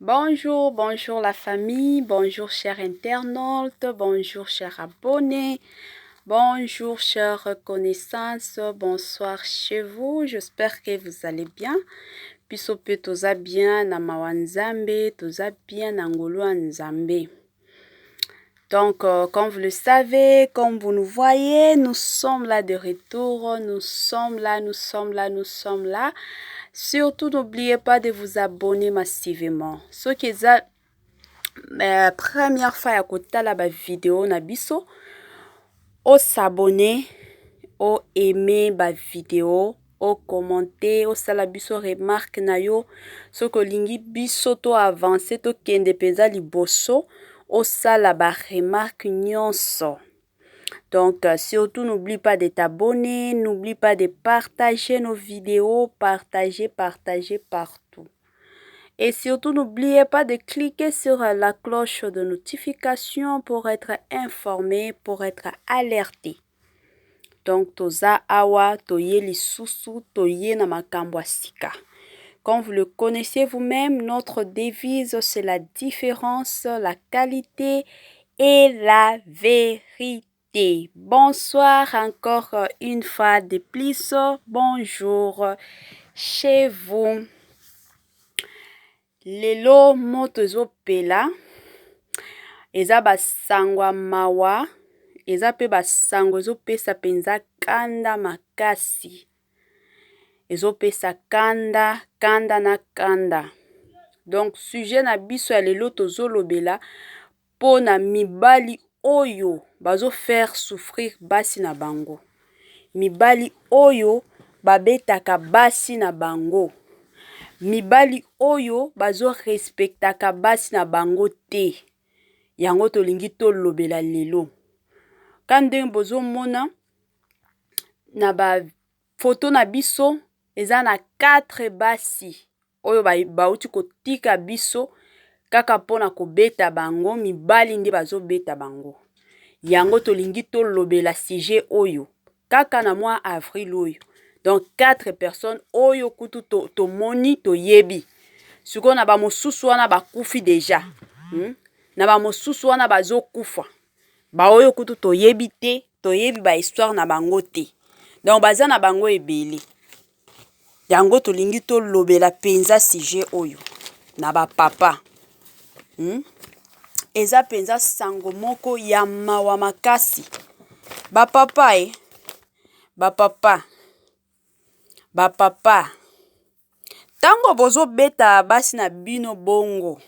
Bonjour, bonjour la famille, bonjour chers internautes, bonjour chers abonnés, bonjour chères connaissances, bonsoir chez vous, j'espère que vous allez bien. Biso pe toza bien na mawa nzambe, toza bien na ngolo nzambe. Donc, comme vous le savez, comme vous nous voyez, nous sommes là de retour, nous sommes là. Surtout, n'oubliez pas de vous abonner massivement. Ce qui est la première fois à côté la vidéo na biso, au s'abonner, au aimer la vidéo, au commenter, au sala biso remarque na yo, ce que lingi biso to avancer to kende penza liboso, au sala ba remarque nyonso. Donc, surtout, n'oublie pas de t'abonner, n'oublie pas de partager nos vidéos, partager partout. Et surtout, n'oubliez pas de cliquer sur la cloche de notification pour être informé, pour être alerté. Donc, toza awa, toye lisusu, toye na makambo sika. Comme vous le connaissez vous-même, notre devise, c'est la différence, la qualité et la vérité. Bonsoir encore une fois de plus. Bonjour chez vous. Lelo moto ezopela. Eza basangwa mawa. Eza pe basango ezopesa penza kanda makasi. Ezopesa kanda na kanda. Donc sujet na biso ya lelo tozolobela po na mibali oyo bazo faire souffrir basi na bango. Mibali oyo babetaka basi na bango. Mibali oyo bazo respectaka basi na bango te. Yango tolingi tolobela lelo. Kande bozo mona na ba photo na biso eza na 4 basi oyo bauti kotika biso kaka pona kobeta bango, mibali nde bazo beta bango. Yango tolingi tolobela sujet oyo kaka na mois avril oyo. Donc 4 personnes oyo kutu tomoni toyebi. Siko na ba mosusu wana bakufi deja. Na ba mosusu wana bazo kufa. Ba oyo kutu toyebi te, toyebi ba histoire na bango te. Donc baza na bango ebele. Yango tolingi tolobela penza sujet oyo na ba papa. Eza penza sango moko ya mawa makasi. Ba papa. Tango bozo beta basi na bino bongo.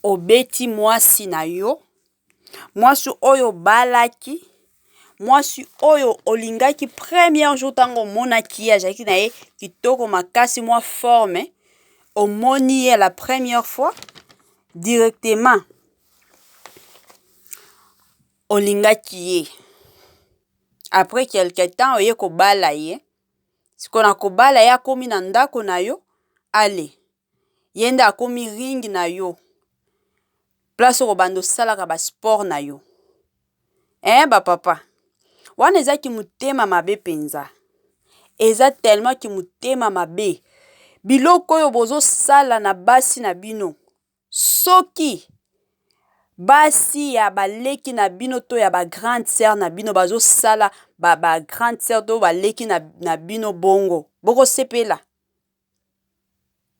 Obeti mwasi na yo. Mwasi oyo balaki. Mwasi oyo olingaki premier jour tango monaki ya jaki na ye kitoko makasi mwa forme. Omoni ye la première fois. Directement. Olingaki ye. Après quelque temps oye ko bala ye. Siko na ko bala ye akomi na ndako na yo. Ale. Yenda akomi ring na yo. Place ko bando salaka ba sport na yo. Ba papa. Wana eza ki mutema mabe penza. Eza tellement ki mutema mabe. Biloko oyo bozo sala na basi na bino. Soki basi ya baleki na bino to ya ba grande sœur na bino bazo sala ba grande sœur to baleki na bino bongo. Boko sepela.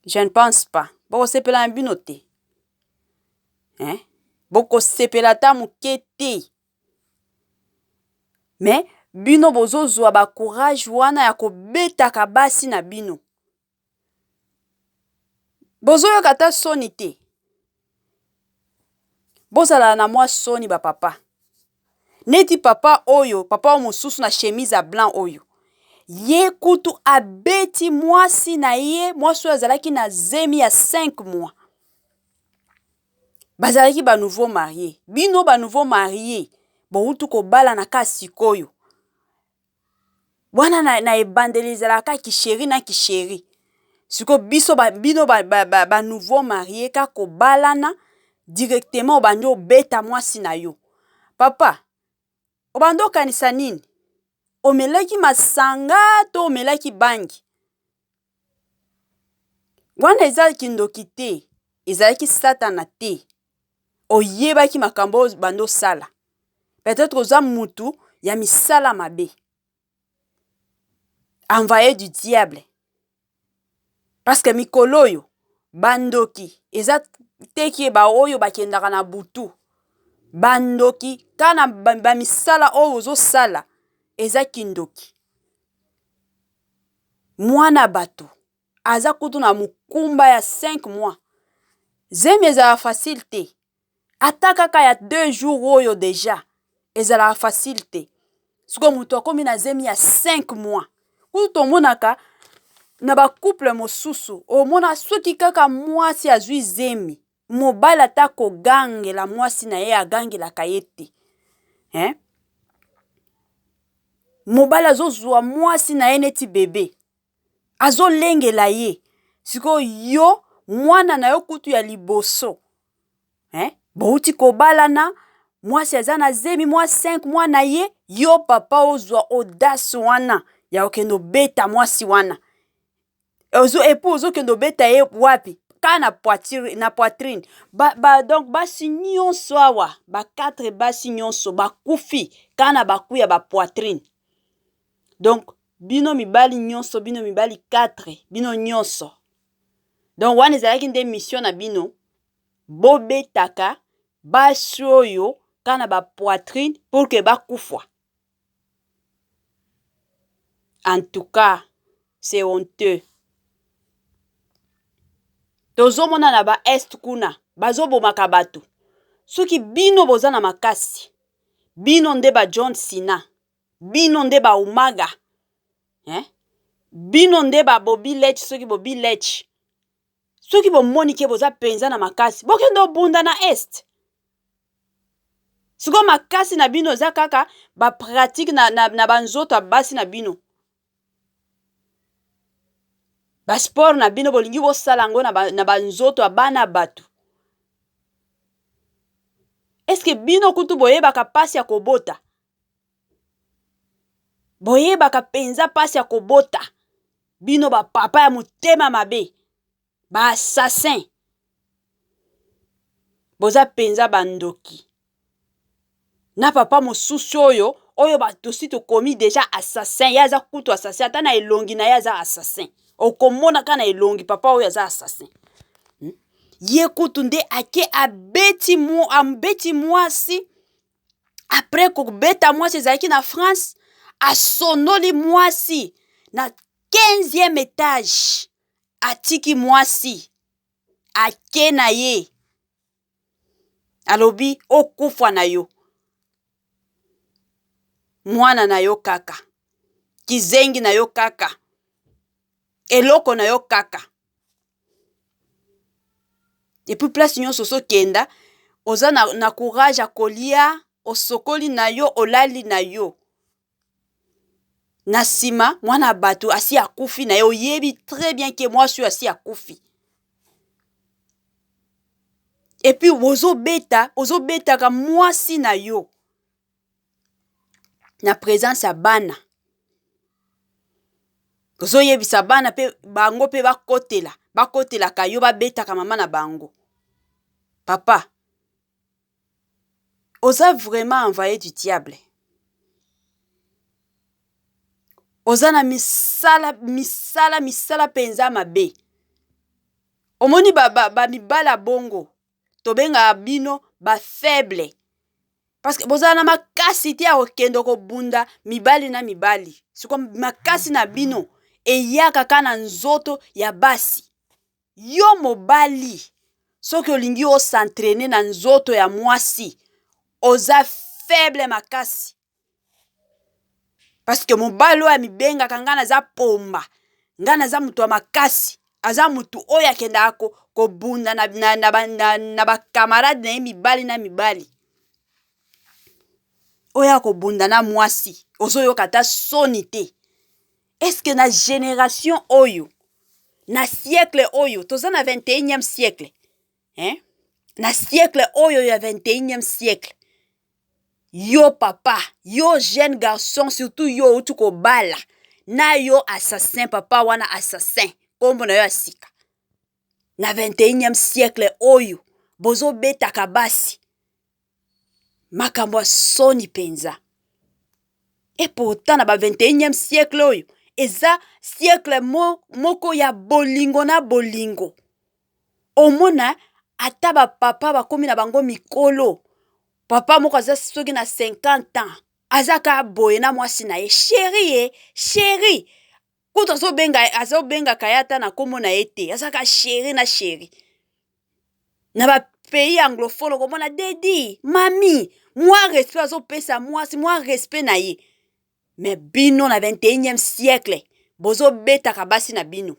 Je ne pense pas. Boko sepela na bino te. Boko sepela ta muke te. Mais bino bozo zwa ba courage wana ya kobetaka basi na bino. Bozo yoka ta soni te. Bozala na mwa soni ba papa. Neti papa oyo, papa mosusu na chemise à blanc oyo. Ye kutu abeti mwasi na ye, mwasi oyo azalaki na zemi ya 5 mois. Bazalaki ba nouveau marié. Bino ba nouveau marié. Boutu ko bala na ka sikoyo. Wana na ebandelizela ka kisheri na kisheri. Siko biso bino ba nouveau marié ka ko balana directement obando beta mwasi na yo. Papa, obando kanisa nini? Omelaki masanga to omelaki bangi. Wana eza kindoki te. ezalaki satana te. Oyebaki makambo bando sala. Peut-être oza mutu ya misala mabe. Envoyé du diable. Parce que mikolo oyo bandoki eza teki ba oyo bakendaka na butu. Bandoki kana ba misala oyo ozo sala eza kindoki. Mwana bato aza kutu na mukumba ya 5 mois. Zemi ezala facile te. Ata kaka ya 2 jours oyo deja ezala facile te. Siko mutu akomi na zemi ya 5 mois. Kutu tomonaka na ba couple mosusu omona soki kaka mwasi azwi zemi mobali ata kogangela mwasi na ye agangelaka ye te. Mobali azozwa mwasi na ye neti bebe. Azolengela ye. Siko yo mwana na yo kutu ya liboso. Bouti kobalana mwasi aza na zemi mwa 5 mois na ye, yo papa ozwa audace wana ya okendo beta mwasi wana. Epo ozokendo beta ye wapi? Ka na poitrine. Donc basi nyonso awa, ba 4 basi nyonso bakufi kana bakuya ba poitrine. Donc bino mibali nyonso, bino mibali 4, bino nyonso. Donc wana ezalaki nde mission na bino. Bobetaka basi oyo kana ba poitrine pour que bakufwa. En tout cas, c'est honteux. Tozomona na ba est kuna, bazobomaka bato. Soki bino boza na makasi, bino nde ba John Cena, bino nde ba Umaga, bino nde ba Bobby Lech, soki Bobby Lech. Soki bomoni ke boza penza na makasi, bokendo bunda na est. Siko makasi na bino za kaka ba pratique na banzoto basi na bino. Ba sport na bino bolingi bosala ngo na banzoto bana bato. Est-ce que bino kutu boyebaka pasi ya kobota? Boyebaka penza pasi ya kobota. Bino ba papa ya mutema mabe. Ba assassin. Boza penza bandoki. Na papa mosusu oyo bato si tokomi déjà assassin. Yaza kutu assassin. Ata na elongi na yaza assassin. Okomona kana elongi papa oyo aza assassin. Ye kutu nde ake abeti mwasi. Après kobeta mwasi ezalaki na France. Asonoli mwasi na 15e étage. Atiki mwasi. Ake na ye. Alobi okufa na yo. Mwana na yo kaka. Kizengi na yo kaka. Eloko na yo kaka. Et puis place nyonso so kenda. Oza na courage akolia. Osokoli na yo. Olali na yo. Na sima. Mwana bato asi akufi na yo. Yebi très bien que moi suis asi akufi. Et puis ozobeta ka mwasi na yo. Na présence ya bana. Ozoyebisa bana pe bango pe bakotela ka yo babeta ka mama na bango. Papa, oza vraiment envoyé du diable. Oza na misala penza mabe. Omoni ba mibala bongo. Tobenga bino ba faible. Parce que boza na makasi te ya okendo ko bunda mibali na mibali. Siko makasi na bino eyaka kana nzoto ya basi. Yo mobali. Soki olingi o s'entraîner na nzoto ya mwasi. Oza faible makasi. Parce que mobali oyo mibenga kanga na za pomba. Nga na za mutu wa makasi. Aza mutu oyo akenda ko bunda na ba camarade na mibali na mibali. Oya ko bunda na mwasi. Ozo yo kata soni te. Est-ce que na génération oyo, na siècle oyo, toza na 21e siècle. Na siècle oyo ya 21e siècle. Yo papa, yo jeune garçon, surtout yo utu ko bala. Na yo assassin, papa wana assassin. Kombo na yo asika. na 21e siècle oyo bozo betaka basi makambo ya soni penza. Et pourtant na ba 21e siècle oyo eza siècle moko ya bolingo na bolingo. Omona ata ba papa bakomi na bango mikolo. Papa moko aza soki na 50 ans. Azaka boye na mwasi na ye. Chéri. Kuta azo benga kayata na komo na ete. Azaka chéri na chéri. Na ba pays anglophone komona dedi, mami, moi respect azo pesa mwasi, moi respect na ye. Mais bino na 21e siècle, bozo betaka basi na bino.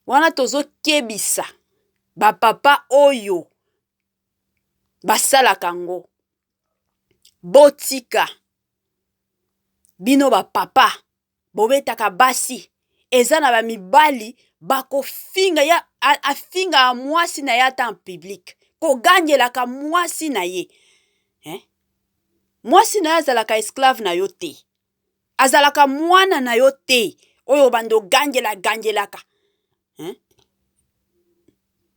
Wana tozo kebisa ba papa oyo basala kango. Botika bino ba papa bobetaka basi eza na ba mibali bako finga ya afinga mwasi na yata en public ko gangelaka mwasi na ye. Mwasi na ye azalaka esclave na yo te. Azalaka mwana na yo te. Oyo bando gangelaka.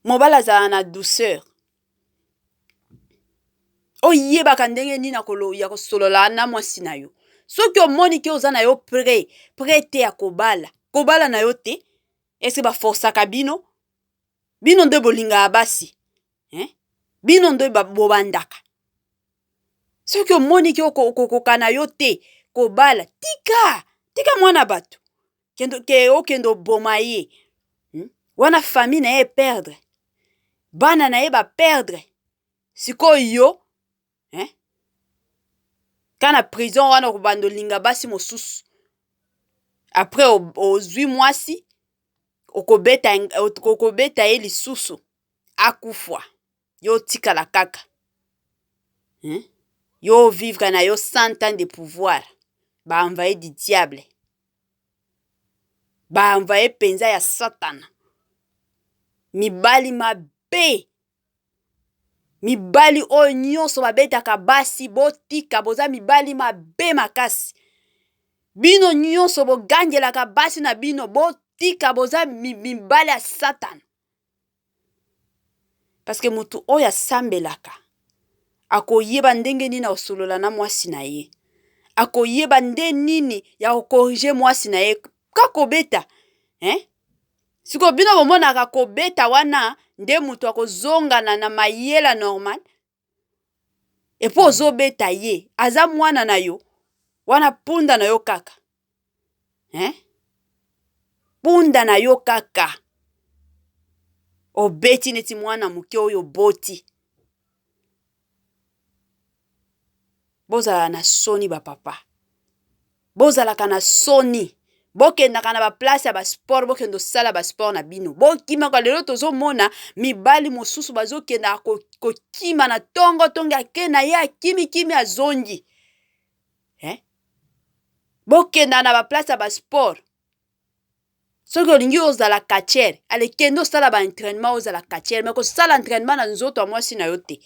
Mobala azala na douceur. Oyebaka ndenge nini ya kosolola na mwasi na yo. Soki omoni ke oza na yo prêt ya kobala na yo te. Ese ba forsaka bino nde bolinga basi. Bino nde bobandaka. Soki omoni ke okokoka na yo te kobala, tika mwana bato. Okendo boma ye. Wana famille na ye perdre. Bana na ye ba perdre. Siko yo kana prison wana kobando linga basi mosusu. Après ozwi mwasi okobeta ye lisusu akufwa. Yo tika la kaka. Yo vivre na yo 100 ans de pouvoir. Ba envoyer du diable. Ba envoyer penza ya satana. Mibali mabe. Mibali oyo nyonso babetaka basi botika boza mibali mabe makasi. Bino nyonso bogangelaka basi na bino botika boza mibali ya satana. Parce que mutu oyo asambelaka akoyeba ndenge nini osolola na mwasi na ye. Akoyeba nde nini ya okorige mwasi na ye kakobeta. Siko bino bomonaka kobeta wana nde mutu akozonga na mayela normal. Epo ozobeta ye aza mwana na yo wana punda na yo kaka. Punda na yo kaka. Obeti neti mwana muke oyo boti. Bozala na soni ba papa. Bozalaka na soni. Bokendaka na ba place ya ba sport, bokendo sala ba sport na bino. Bokimaka lelo tozomona mibali mosusu bazokenda kokima na tongo ake na ye akimi azongi. Bokenda na ba place ya ba sport. Soki olingi ozala catcher, ale kendo sala ba entraînement ozala catcher, mais ko sala entraînement na nzoto mwasi na yo te.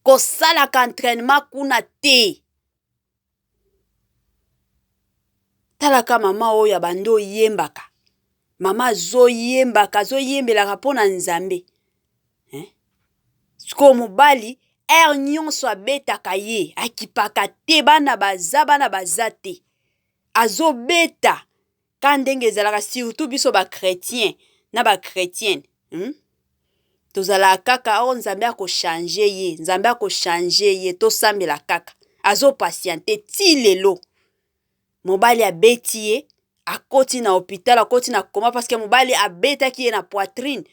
Ko sala ka entraînement kuna te. Talaka mama oyo bando yembaka. Mama zoyembaka, zoyembelaka pona nzambe. Siko mobali nyonso abetaka ye, akipaka te bana baza te. Azobeta kandenge ezalaka surtout biso ba chrétien na ba chrétienne. Tozala kaka o nzambe ako changer ye, nzambe ako changer ye to sambela kaka. Azo patiente ti lelo. Mobali abeti ye, akoti na hôpital, akoti na koma parce que mobali abetaki ye na poitrine.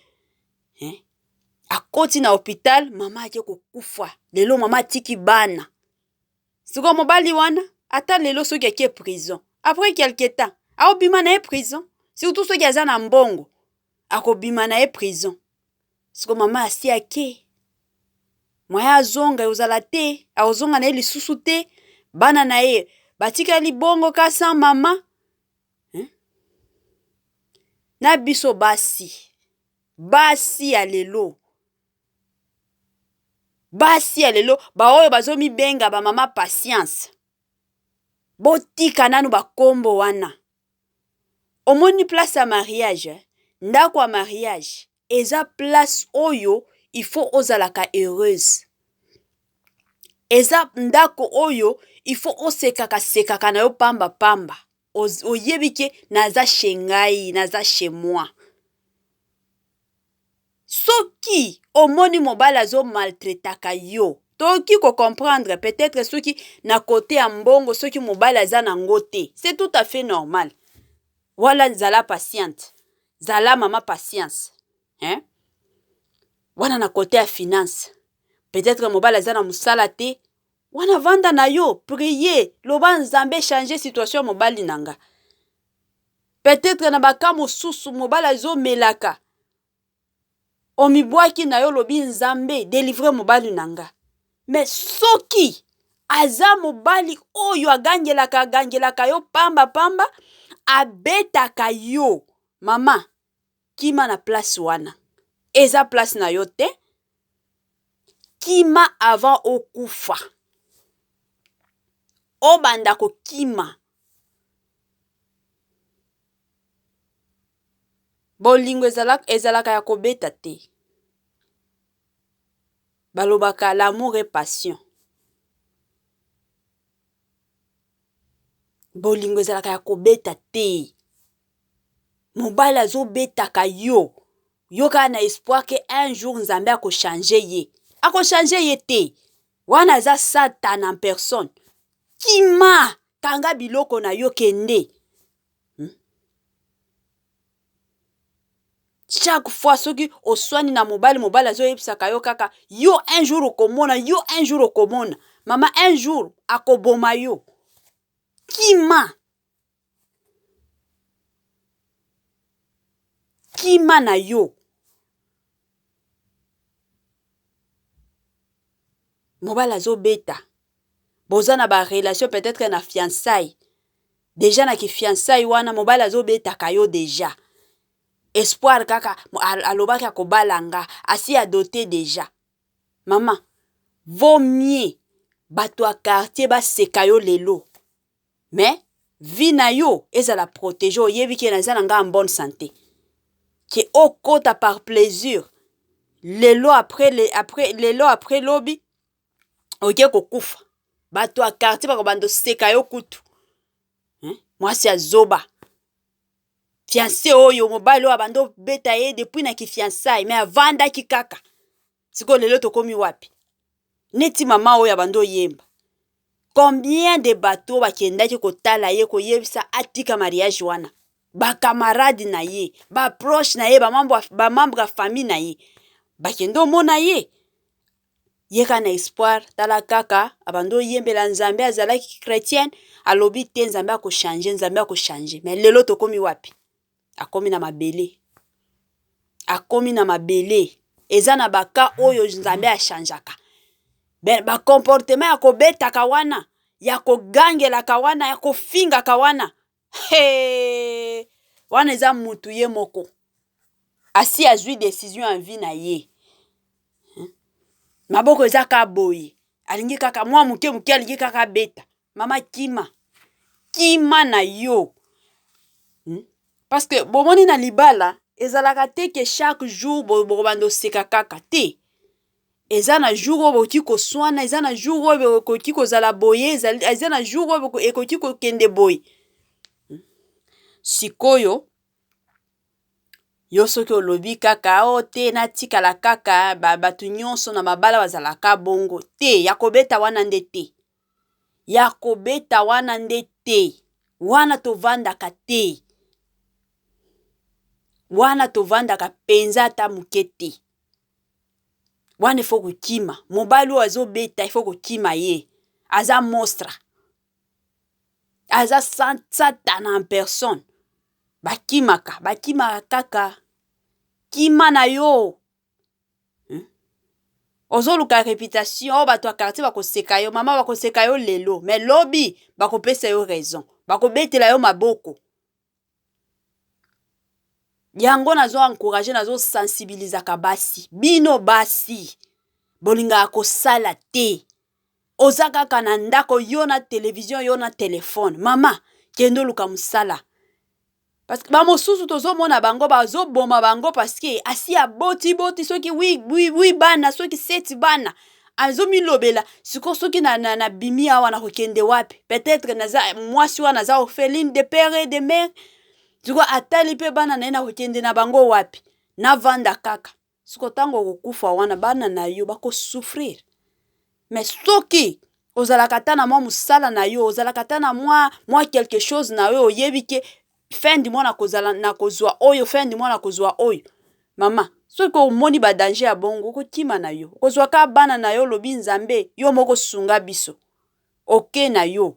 Akoti na hôpital, mama ake kokufa. Lelo mama tiki bana. Siko mobali wana, ata lelo soki ake prison. Après quelque temps, aobima na ye prison. Surtout soki aza na mbongo, akobima na ye prison. Siko mama asi ake. Mwaya azonga ozala te, azonga na ye lisusu te, bana na ye batikali bongo kasa mama. Na biso basi ya lelo. Basi ya lelo, ba oyo bazomi benga ba mama patience. Botika nanu bakombo wana. omoni place ya mariage, ndako ya mariage, eza place oyo, il faut ozalaka heureuse. Eza ndako oyo, il faut osekaka na yo pamba pamba. Oyebike naza chez ngai, naza chez moi. Soki omoni mobali azo maltraitaka yo, toki ko comprendre peut-être soki na côté ya mbongo soki mobali aza nango te, c'est tout à fait normal. Wala zala patiente, zala mama patience, hein? Wana na côté ya finance, peut-être mobali aza na musala te, wana vanda na yo, prier, loba nzambe changer situation mobali nanga. Peut-être na baka mosusu mobali azo melaka, omibwaki na yo lobi nzambe délivrer mobali nanga. Mais soki aza mobali oyo agangelaka yo pamba pamba, abetaka yo, mama, kima na place wana. Eza place na yo te, kima avant okufa. Obanda ko kima. Bolingo ezalaka ya kobeta te. Balobaka l'amour et passion. Bolingo ezalaka ya kobeta te. Mobali azo betaka yo. Yo ka na espoir que un jour nzambe ako changer ye. Ako changer ye te. Wana za Satan en personne. Kima kanga biloko na yo kende. Chaque fois soki oswani na mobali azo yebisaka yo kaka yo un jour okomona, mama un jour akoboma yo. Kima na yo. Mobali azo beta. Boza na ba relation peut-être na fiançailles. Déjà na ki fiançailles wana mobali azo beta ka yo déjà. Espoir kaka alobaki akobalanga, asi adoté déjà. Maman, vaut mieux bato a quartier baseka yo lelo. Mais vie na yo ezala protéger oyebi ki naza nanga en bonne santé. Ki okota par plaisir. Lelo après lobi oke kokufa. Bato a quartier bako bando seka yo kutu. Mwasi azoba. Fiancé oyo mobali oyo bando beta ye depuis na ki fiançailles mais avanda ki kaka. Siko lelo tokomi wapi. Neti mama oyo bando yemba. Combien de bateaux bakendaki kotala ye koyebisa atika mariage wana. Ba camarade na ye, ba proche na ye, ba membre ya famille na ye. Bakendo mona ye. Yeka na espoir tala kaka abando yembela nzambe azalaki chrétienne alobi te nzambe ako changer mais lelo tokomi wapi. Akomi na mabele. Eza na baka oyo nzambe achangeaka. Ben ba comportement ya kobetaka wana, ya kogangelaka wana, ya kofingaka wana. Wana eza mutu ye moko. Asi azwi décision en vie na ye. Maboko eza ka boye. Alingi kaka mwa muke alingi kaka beta. Mama kima na yo. Parce que bomoni na libala ezalaka te que chaque jour bobando seka kaka te. Eza na jour oyo boki koswana, eza na jour oyo boki kozala boye, eza na jour oyo ekoki kokende boye. Sikoyo yo soki olobi kaka o te natikala kaka bato nyonso na mabala bazalaka bongo te, ya kobeta wana nde te. Ya kobeta wana nde te. Wana tovandaka te. Wana tovandaka penza ata muke te. Wana ifo kokima. Mobali oyo azobeta ifo kokima ye. Aza monstre. Aza Satan en personne. Bakimaka kaka. Kima na yo. Ozoluka réputation, o bato a quartier bakoseka yo, mama bakoseka yo lelo, mais lobi bakopesa yo raison. Bakobetela yo maboko. Yango nazo encourager, nazo sensibiliser ka basi. Bino basi. Bolinga akosala te. Oza kaka na ndako yo na télévision yo na téléphone. Mama, kendo luka musala. parce que bamosusu tozomona bango bazoboma bango parce que asi aboti soki wi bana soki seti bana azomilobela siko soki na bimi awa na kokende wapi peut-être naza mwasi wana naza orpheline de père et de mère siko atali mpe bana na ye na kokende na bango wapi navanda kaka siko ntango kokufa wana bana na yo bakosouffrir. Mais soki ozalaka ata na mwa mosala na yo ozalaka ata na mwa quelque chose na yo oyebi ke fin du mois na kozwa oyo fin du mois na kozwa oyo mama soki omoni badanger ya bongo okokima na yo okozwa ka bana na yo lobi nzambe yo moko sunga biso oke na yo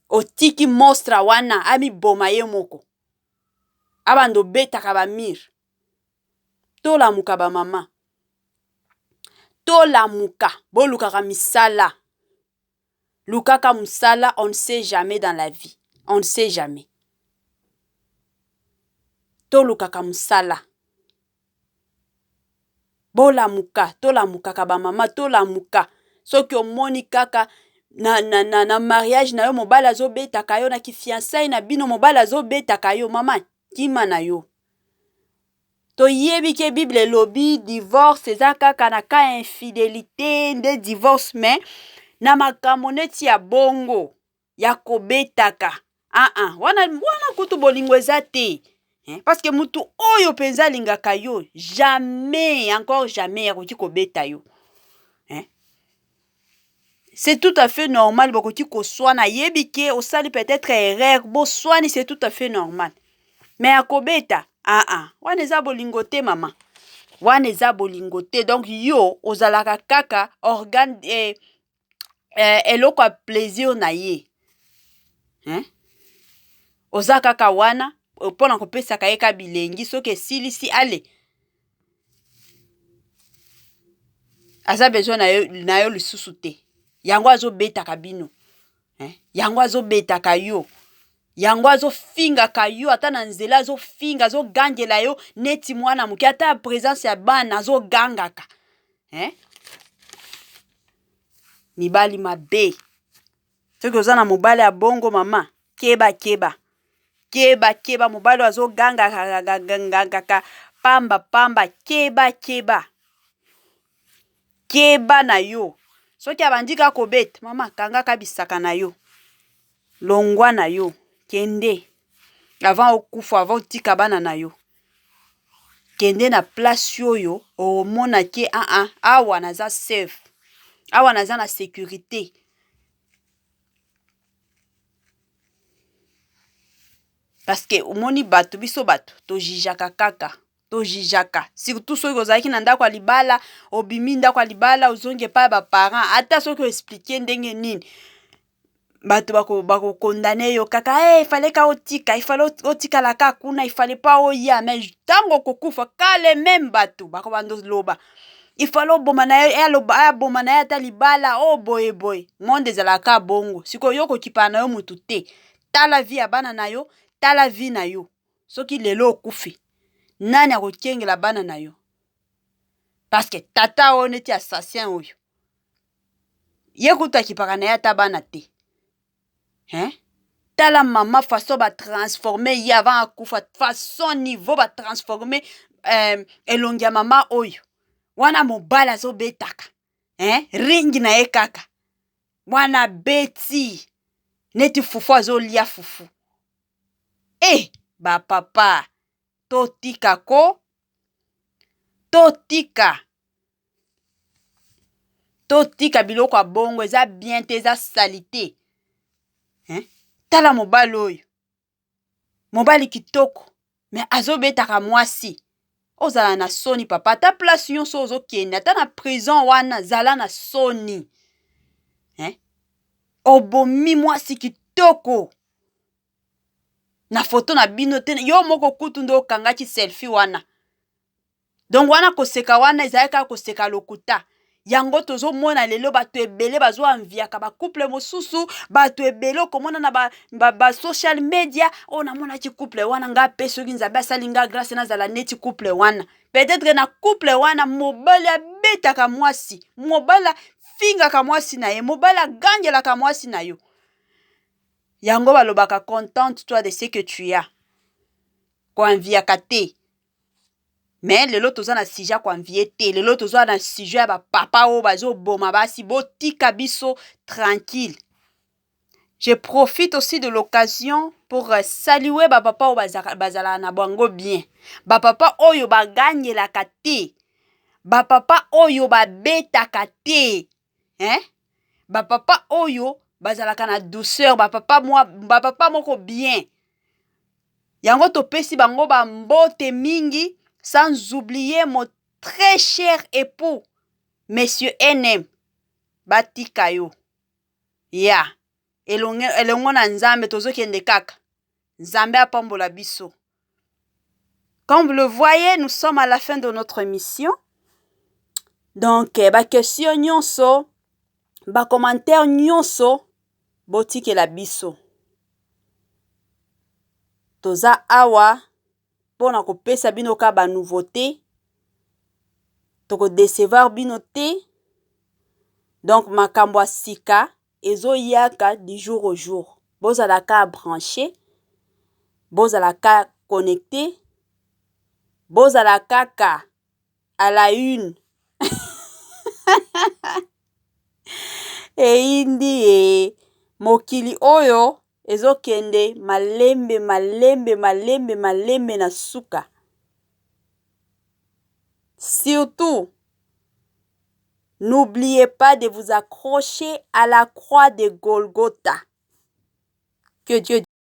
otiki monstre wana amiboma ye moko abando betaka bamire. Tolamuka bamama, tolamuka bolukaka misala, lukaka musala, on ne sait jamais dans la vie, on ne sait jamais. Tolukaka musala, bolamuka, tolamukaka bamama, tolamuka. Soki omoni kaka na mariage na yo mobali azobetaka yo na kifiançailles na bino mobali azobetaka yo mama kima na yo. Toyebi ke Bible elobi divorce eza kaka na ka infidélité nde divorce mais na makambo neti ya bongo ya kobetaka wana kutu bolingo eza te parce que mutu oyo penza alingaka yo jamais encore jamais akoki kobeta yo. C'est tout à fait normal bokoki koswana yebi ke osali peut-être erreur boswani c'est tout à fait normal mais akobeta wana eza bolingo te mama wana eza bolingo te donc yo ozalaka kaka organe eloko ya plaisir na ye oza kaka wana mpona kopesaka ye ka bilengi soki esilisi ale aza besoin na yo lisusu te yango azobetaka bino yango azobetaka yo yango azofingaka yo ata na nzela azofinga azogangela yo neti mwana moke ata présence ya bana azogangaka mibali mabe soki oza na mobali ya bongo mama keba mobali azogangaka pamba keba na yo soki abandi kaka kobeta mama kangaka bisaka na yo longwa na yo kende avant okufa avant tika bana na yo kende na place oyo omona ke awa naza safe awa naza na sécurité. Parce que omoni bato biso bato tojijaka kaka tojijaka surtout soki ozalaki na ndako ya libala obimi ndako ya libala ozongi epai ba parents ata soki oexplike ndenge nini bato bakokondane yo kaka ifale ka otika ifale otikala ka kuna ifale pa oya mais ntango kokufa kale même bato bakobando loba ifale oboma na ye aboma na ye ata libala boye monde ezalaka bongo sikoyo yo kokipana na yo mutu te tala vie ya bana na yo tala vie na yo soki lelo okufi nani akokengela bana na yo parce que tata oyo neti assassin oyo ye kutu akipaka na ye ata bana te tala mama façon batransforme ye avant akufa façon niveau batransforme elongi ya mama oyo wana mobali azobetaka ringi na ye kaka wana beti neti fufu azolia fufu bapapa totika biloko ya bongo eza bien te eza salite tala mobali oyo mobali kitoko me azobetaka mwasi ozala na soni papa ata place nyonso ozokende ata na prison wana zala na soni obomi mwasi kitoko na foto na bino te yo moko kutu nde okangaki selfie wana donc wana koseka wana ezali kaka koseka lokuta yango tozomona lelo bato ebele bazoanviaka bacouple mosusu bato ebele okomona na ba social media namonaki couple wana nga mpe soki nzambe asali nga grâce nazala neti couple wana peut-être na couple wana mobali abetaka mwasi mobali afingaka mwasi na ye mobali agangelaka mwasi na yo yango balobaka contente toi de ce que tu as koanviaka te. Mais lelo toza na sujet koanvie te. Lelo toza na sujet ya bapapa oyo bazoboma basi botika biso tranquille. Je profite aussi de l'occasion pour saluer bapapa oyo bazala na bango bien. Bapapa oyo baganyelaka te. Bapapa oyo babetaka te. Hein? Bapapa oyo bazalaka na douceur. Bapapa moko bien. Yango topesi bango bambote mingi. Sans oublier mon très cher époux, Monsieur NM. Batika yo. Ya. Elongo na nzambe tozokende kaka. Nzambe apambola biso. Comme vous le voyez, nous sommes à la fin de notre mission. Donc, question nyonso, commentaire nyonso, botike la biso. Toza awa, pona kopesa bino ka ba nouveauté. Toko décevoir bino te. Donc, makambo ya sika, ezo yaka du jour au jour. Bozalaka branché, bozalaka connecté, bozalaka ka à la une. Indi mokili oyo ezokende malembe na suka. Surtout, n'oubliez pas de vous accrocher à la croix de Golgotha. Que Dieu